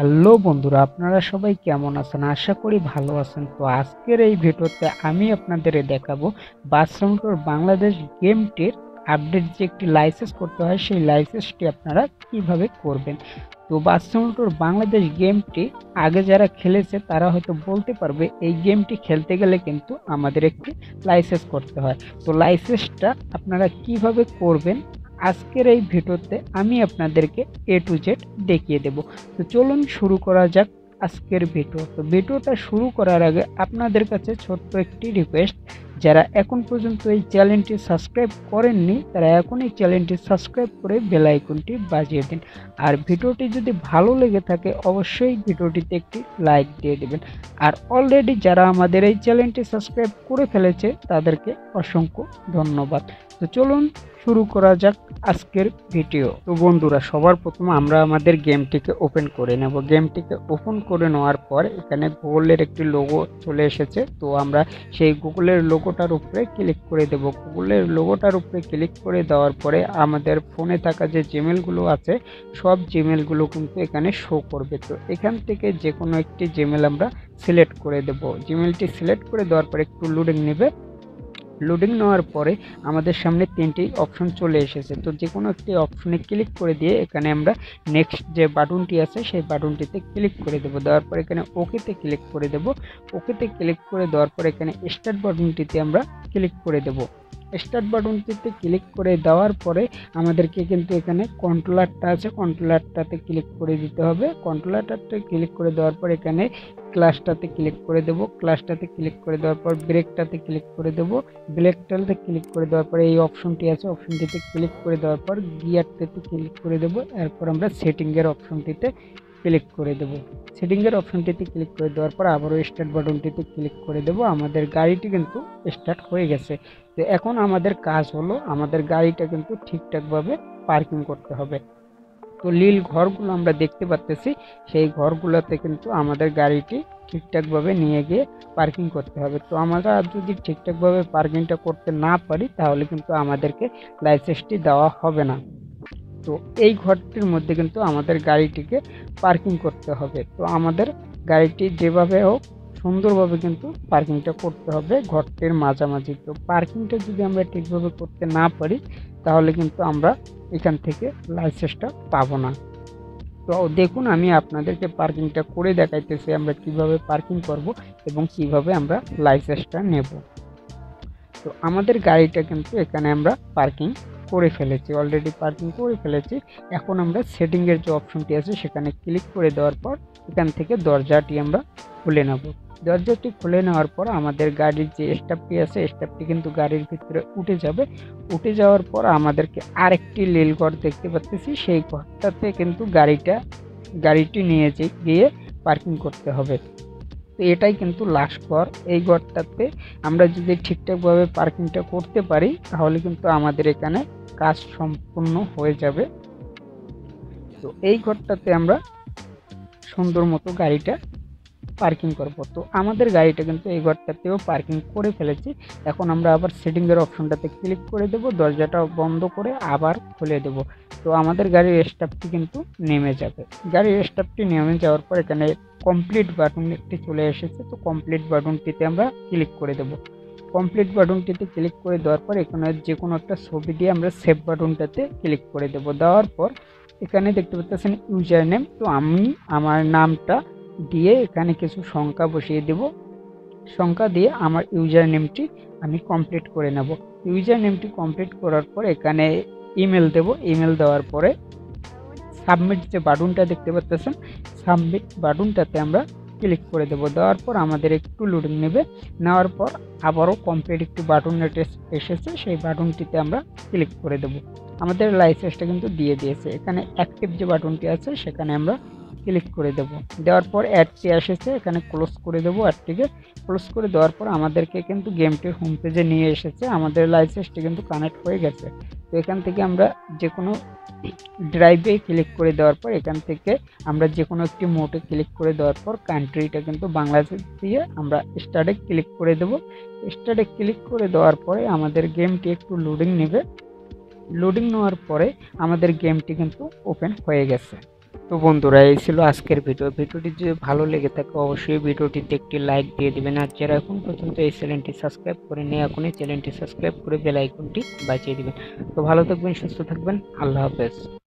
Hello বন্ধুরা, আপনারা সবাই কেমন আছেন? আশা করি ভালো আছেন। তো আজকের এই ভিডিওতে আমি আপনাদের দেখাবো বাসরুমটোর বাংলাদেশ গেমটির আপডেট যে একটি লাইসেন্স করতে হয়, সেই লাইসেন্সটি আপনারা কিভাবে করবেন। তো বাসরুমটোর বাংলাদেশ গেমটি আগে যারা খেলেছে তারা হয়তো বলতে পারবে এই গেমটি খেলতে গেলে কিন্তু আমাদের একটি লাইসেন্স করতে হয়। তো লাইসেন্সটা আপনারা কিভাবে করবেন আজকের এই ভিডিওতে আমি আপনাদেরকে A to Z দেখিয়ে দেব। তো চলুন শুরু করা যাক আজকের ভিডিও। তো ভিডিওটা শুরু করার আগে আপনাদের কাছে ছোট্ট একটি রিকোয়েস্ট, যারা এখন পর্যন্ত এই চ্যানেলটি সাবস্ক্রাইব করেননি তারা এখন এই চ্যানেলটি সাবস্ক্রাইব করে বেল আইকনটি বাজিয়ে দিন। আর ভিডিওটি যদি ভালো লেগে থাকে অবশ্যই ভিডিওটিতে একটি লাইক দিয়ে দেবেন। আর অলরেডি যারা আমাদের এই চ্যানেলটি সাবস্ক্রাইব করে ফেলেছে তাদেরকে অসংখ্য ধন্যবাদ। তো চলুন শুরু করা যাক আজকের ভিডিও। তো বন্ধুরা, সবার প্রথমে আমরা আমাদের গেমটিকে ওপেন করে নেব। গেমটিকে ওপেন করে নেওয়ার পর এখানে গুগলের একটি লোগো চলে এসেছে। তো আমরা সেই গুগলের লোগোটার উপরে ক্লিক করে দেব। গুগলের লোগোটার উপরে ক্লিক করে দেওয়ার পরে আমাদের ফোনে থাকা যে জিমেলগুলো আছে সব জিমেলগুলো কিন্তু এখানে শো করবে। তো এখান থেকে যে কোনো একটি জিমেল আমরা সিলেক্ট করে দেব। জিমেলটি সিলেক্ট করে দেওয়ার পরে একটু লোডিং নেবে। লোডিং নেওয়ার পরে আমাদের সামনে তিনটি অপশন চলে এসেছে। তো যে কোনো একটি অপশনে ক্লিক করে দিয়ে এখানে আমরা নেক্সট যে বাটনটি আছে সেই বাটনটিতে ক্লিক করে দেব। দেওয়ার পর এখানে ওকেতে ক্লিক করে দেব। ওকেতে ক্লিক করে দেওয়ার পর এখানে স্টার্ট বাটনটিতে আমরা ক্লিক করে দেব। স্টার্ট বাটনটিতে ক্লিক করে দেওয়ার পরে আমাদেরকে কিন্তু এখানে কন্ট্রোলারটা আছে, কন্ট্রোলারটাতে ক্লিক করে দিতে হবে। কন্ট্রোলারটাতে ক্লিক করে দেওয়ার পর এখানে ক্লাসটাতে ক্লিক করে দেব। ক্লাসটাতে ক্লিক করে দেওয়ার পর ব্রেকটাতে ক্লিক করে দেব। ব্রেকটাতে ক্লিক করে দেওয়ার পরে এই অপশনটি আছে, অপশনটিতে ক্লিক করে দেওয়ার পর গিয়ারটাতে ক্লিক করে দেব। এরপর আমরা সেটিংয়ের অপশনটিতে ক্লিক করে দেব। সেটিংয়ের অপশনটিতে ক্লিক করে দেওয়ার পর আবারও স্টার্ট বাটনটিতে ক্লিক করে দেব। আমাদের গাড়িটি কিন্তু স্টার্ট হয়ে গেছে। তো এখন আমাদের কাজ হলো আমাদের গাড়িটা কিন্তু ঠিকঠাকভাবে পার্কিং করতে হবে। তো নীল ঘরগুলো আমরা দেখতে পাচ্তেছি, সেই ঘরগুলোতে কিন্তু আমাদের গাড়িটি ঠিকঠাকভাবে নিয়ে গিয়ে পার্কিং করতে হবে। তো আমরা যদি ঠিকঠাকভাবে পার্কিংটা করতে না পারি তাহলে কিন্তু আমাদেরকে লাইসেন্সটি দেওয়া হবে না। তো এই ঘরটির মধ্যে কিন্তু আমাদের গাড়িটিকে পার্কিং করতে হবে। তো আমাদের গাড়িটি যেভাবে হোক সুন্দরভাবে কিন্তু পার্কিংটা করতে হবে ঘরটির মাঝামাঝি। তো পার্কিংটা যদি আমরা ঠিকভাবে করতে না পারি তাহলে কিন্তু আমরা এখান থেকে লাইসেন্সটা পাবো না। তো দেখুন আমি আপনাদেরকে পার্কিংটা করে দেখাইতেছি আমরা কিভাবে পার্কিং করব এবং কিভাবে আমরা লাইসেন্সটা নেব। তো আমাদের গাড়িটা কিন্তু এখানে আমরা পার্কিং করে ফেলেছি, অলরেডি পার্কিং করে ফেলেছি। এখন আমরা সেটিংয়ের যে অপশনটি আছে সেখানে ক্লিক করে দেওয়ার পর এখান থেকে দরজাটি আমরা খুলে নেব। দরজাটি খুলে নেওয়ার পর আমাদের গাড়ির যে স্টাফটি আছে স্টাফটি কিন্তু গাড়ির ভিতরে উঠে যাবে। উঠে যাওয়ার পর আমাদেরকে আরেকটি নীল ঘর দেখতে পাচ্ছি, সেই ঘরটাতে কিন্তু গাড়িটি নিয়ে গিয়ে পার্কিং করতে হবে। তো এটাই কিন্তু লাস্ট ঘর। এই ঘরটাতে আমরা যদি ঠিকঠাকভাবে পার্কিংটা করতে পারি তাহলে কিন্তু আমাদের এখানে কাজ সম্পূর্ণ হয়ে যাবে। তো এই ঘরটাতে আমরা সুন্দর মতো গাড়িটা পার্কিং করব। তো আমাদের গাড়িটা কিন্তু এই ঘরটাতেও পার্কিং করে ফেলেছি। এখন আমরা আবার সেটিংয়ের অপশনটাতে ক্লিক করে দেব, দরজাটা বন্ধ করে আবার খুলে দেব। তো আমাদের গাড়ির স্টাফটি কিন্তু নেমে যাবে। গাড়ির স্টাফটি নেমে যাওয়ার পর এখানে কমপ্লিট বাটন একটি চলে এসেছে। তো কমপ্লিট বাটনটিতে আমরা ক্লিক করে দেব। কমপ্লিট বাটনটিতে ক্লিক করে দেওয়ার পর এখানে যে কোনো একটা ছবি দিয়ে আমরা সেভ বাটনটাতে ক্লিক করে দেব। দেওয়ার পর এখানে দেখতে পাচ্ছেন ইউজার নেম। তো আমি আমার নামটা দিয়ে এখানে কিছু সংখ্যা বসিয়ে দেব। সংখ্যা দিয়ে আমার ইউজার নেমটি আমি কমপ্লিট করে নেব। ইউজার নেমটি কমপ্লিট করার পর এখানে ইমেল দেব। ইমেল দেওয়ার পরে সাবমিট যে বাটনটা দেখতে পাচ্ছেন সাবমিট বাটনটাতে আমরা ক্লিক করে দেব। দেওয়ার পর আমাদের একটু লোডিং নেবে। নেওয়ার পর আবারও কমপ্লিট একটি বাটন এসেছে, সেই বাটনটিতে আমরা ক্লিক করে দেব। আমাদের লাইসেন্সটা কিন্তু দিয়ে দিয়েছে। এখানে অ্যাক্টিভ যে বাটনটি আছে সেখানে আমরা ক্লিক করে দেব। দেওয়ার পর অ্যাডটি এসেছে, এখানে ক্লোজ করে দেব। অ্যাডটিকে ক্লোজ করে দেওয়ার পর আমাদেরকে কিন্তু গেমটির হোম পেজে নিয়ে এসেছে। আমাদের লাইসেন্সটি কিন্তু কানেক্ট হয়ে গেছে। তো এখান থেকে আমরা যে কোনো ড্রাইভে ক্লিক করে দেওয়ার পর এখান থেকে আমরা যে কোনো একটি মোডে ক্লিক করে দেওয়ার পর কান্ট্রিটা কিন্তু বাংলাদেশ দিয়ে আমরা স্টার্টে ক্লিক করে দেব। স্টার্টে ক্লিক করে দেওয়ার পরে আমাদের গেমটি একটু লোডিং নেবে। লোডিং নেওয়ার পরে আমাদের গেমটি কিন্তু ওপেন হয়ে গেছে। তো বন্ধুরা, এই ছিল আজকের ভিডিওটি যদি ভালো লেগে থাকে অবশ্যই ভিডিওটিতে একটি লাইক দিয়ে দিবেন। আর যারা এখন পর্যন্ত এই চ্যানেলটি সাবস্ক্রাইব করেনি এখনই চ্যানেলটি সাবস্ক্রাইব করে বেল আইকনটি বাজিয়ে দিবেন। তো ভালো থাকবেন, সুস্থ থাকবেন, আল্লাহ হাফেজ।